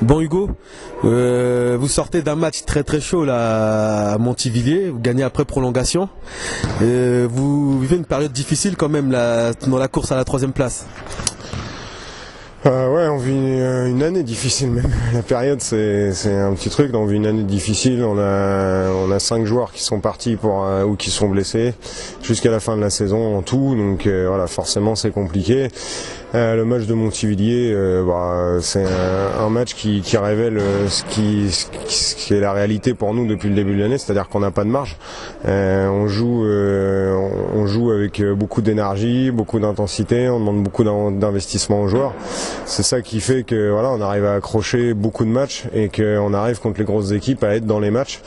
Bon Hugo, vous sortez d'un match très chaud là, à Montivilliers, vous gagnez après prolongation. Vous vivez une période difficile quand même là, dans la course à la 3e place. Ouais, on vit une année difficile même. La période c'est un petit truc. On vit une année difficile. On a 5 joueurs qui sont partis ou qui sont blessés jusqu'à la fin de la saison en tout. Donc voilà, forcément c'est compliqué. Le match de Montivilliers, c'est un match qui révèle ce qui est la réalité pour nous depuis le début de l'année, c'est-à-dire qu'on n'a pas de marge. On joue avec beaucoup d'énergie, beaucoup d'intensité, on demande beaucoup d'investissement aux joueurs. C'est ça qui fait que voilà, on arrive à accrocher beaucoup de matchs et qu'on arrive contre les grosses équipes à être dans les matchs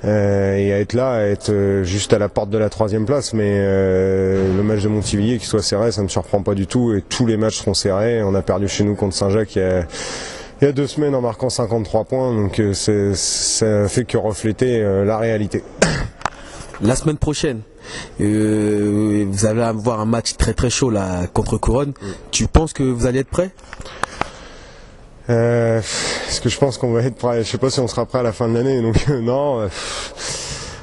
et à être là, à être juste à la porte de la 3e place. Mais le match de Montivilliers qui soit serré, ça ne me surprend pas du tout et tous les matchs seront serrés. On a perdu chez nous contre Saint-Jacques il y a 2 semaines en marquant 53 points, donc ça fait que refléter la réalité. La semaine prochaine, vous allez avoir un match très chaud là, contre Couronne. Tu penses que vous allez être prêt? Est-ce que je pense qu'on va être prêt? Je sais pas si on sera prêt à la fin de l'année, donc non.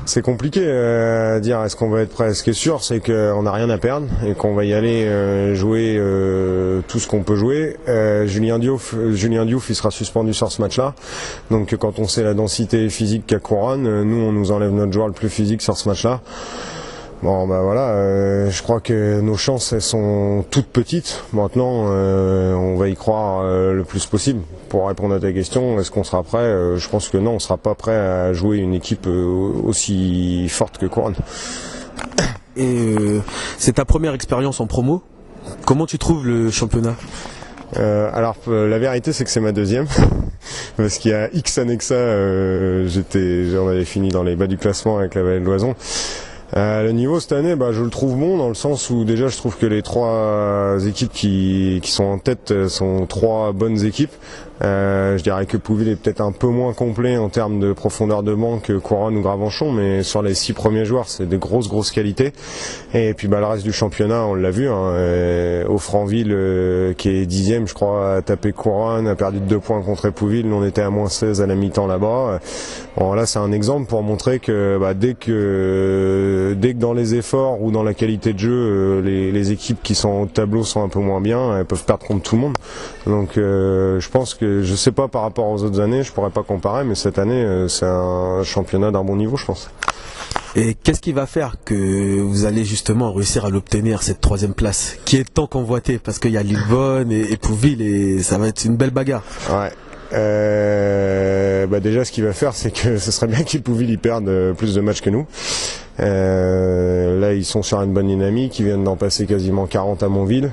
C'est compliqué à dire est-ce qu'on va être prêt. Ce qui est sûr, c'est qu'on n'a rien à perdre et qu'on va y aller jouer tout ce qu'on peut jouer. Julien Diouf, il sera suspendu sur ce match-là. Donc quand on sait la densité physique qu'a Couronne, nous on nous enlève notre joueur le plus physique sur ce match-là. Bon bah voilà, je crois que nos chances elles sont toutes petites. Maintenant, on va y croire le plus possible. Pour répondre à ta question, est-ce qu'on sera prêt? Je pense que non, on sera pas prêt à jouer une équipe aussi forte que Couronne. Et c'est ta première expérience en promo. Comment tu trouves le championnat? Alors la vérité c'est que c'est ma 2e. Parce qu'il y a X années que ça, on avait fini dans les bas du classement avec la Vallée de l'Oison. Le niveau cette année, je le trouve bon dans le sens où déjà je trouve que les 3 équipes qui sont en tête sont 3 bonnes équipes. Je dirais que Pouville est peut-être un peu moins complet en termes de profondeur de banc que Couronne ou Gravenchon, mais sur les 6 premiers joueurs, c'est de grosses qualités. Et puis le reste du championnat, on l'a vu, Offranville qui est 10e, je crois, a tapé Couronne, a perdu de 2 points contre Pouville. On était à -16 à la mi-temps là-bas. Bon, là, c'est un exemple pour montrer que dès que dans les efforts ou dans la qualité de jeu, les équipes qui sont au tableau sont un peu moins bien, elles peuvent perdre contre tout le monde. Donc je pense que je sais pas par rapport aux autres années, je pourrais pas comparer, mais cette année c'est un championnat d'un bon niveau, je pense. Et qu'est-ce qui va faire que vous allez justement réussir à l'obtenir, cette 3e place, qui est tant convoitée, parce qu'il y a Lillebonne et Pouville et ça va être une belle bagarre. Ouais. Déjà ce qu'il va faire, c'est que ce serait bien qu'ils Pouville perdent plus de matchs que nous. Là ils sont sur une bonne dynamique, ils viennent d'en passer quasiment 40 à Montville.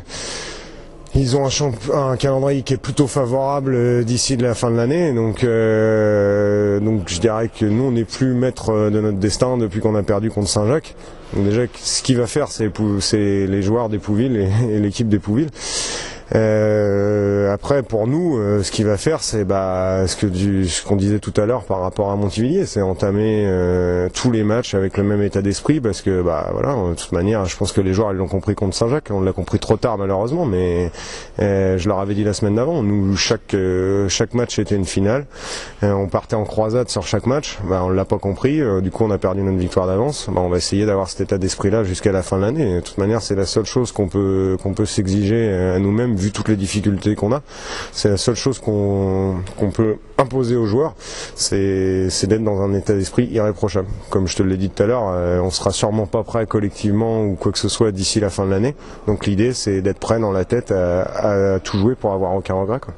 Ils ont un calendrier qui est plutôt favorable d'ici la fin de l'année, donc je dirais que nous on n'est plus maître de notre destin depuis qu'on a perdu contre Saint-Jacques. Donc déjà ce qu'il va faire, c'est les joueurs des Pouville et l'équipe des Pouville. Après pour nous, ce qu'il va faire, c'est ce qu'on disait tout à l'heure par rapport à Montivilliers, c'est entamer tous les matchs avec le même état d'esprit, parce que voilà, de toute manière, je pense que les joueurs ils l'ont compris contre Saint-Jacques, on l'a compris trop tard malheureusement, mais je leur avais dit la semaine d'avant, nous chaque match était une finale, on partait en croisade sur chaque match, on l'a pas compris, du coup on a perdu notre victoire d'avance. On va essayer d'avoir cet état d'esprit là jusqu'à la fin de l'année. De toute manière, c'est la seule chose qu'on peut s'exiger à nous-mêmes, vu toutes les difficultés qu'on a. C'est la seule chose qu'on peut imposer aux joueurs, c'est d'être dans un état d'esprit irréprochable. Comme je te l'ai dit tout à l'heure, on sera sûrement pas prêt collectivement ou quoi que ce soit d'ici la fin de l'année. Donc l'idée, c'est d'être prêt dans la tête à tout jouer pour avoir aucun regret, quoi.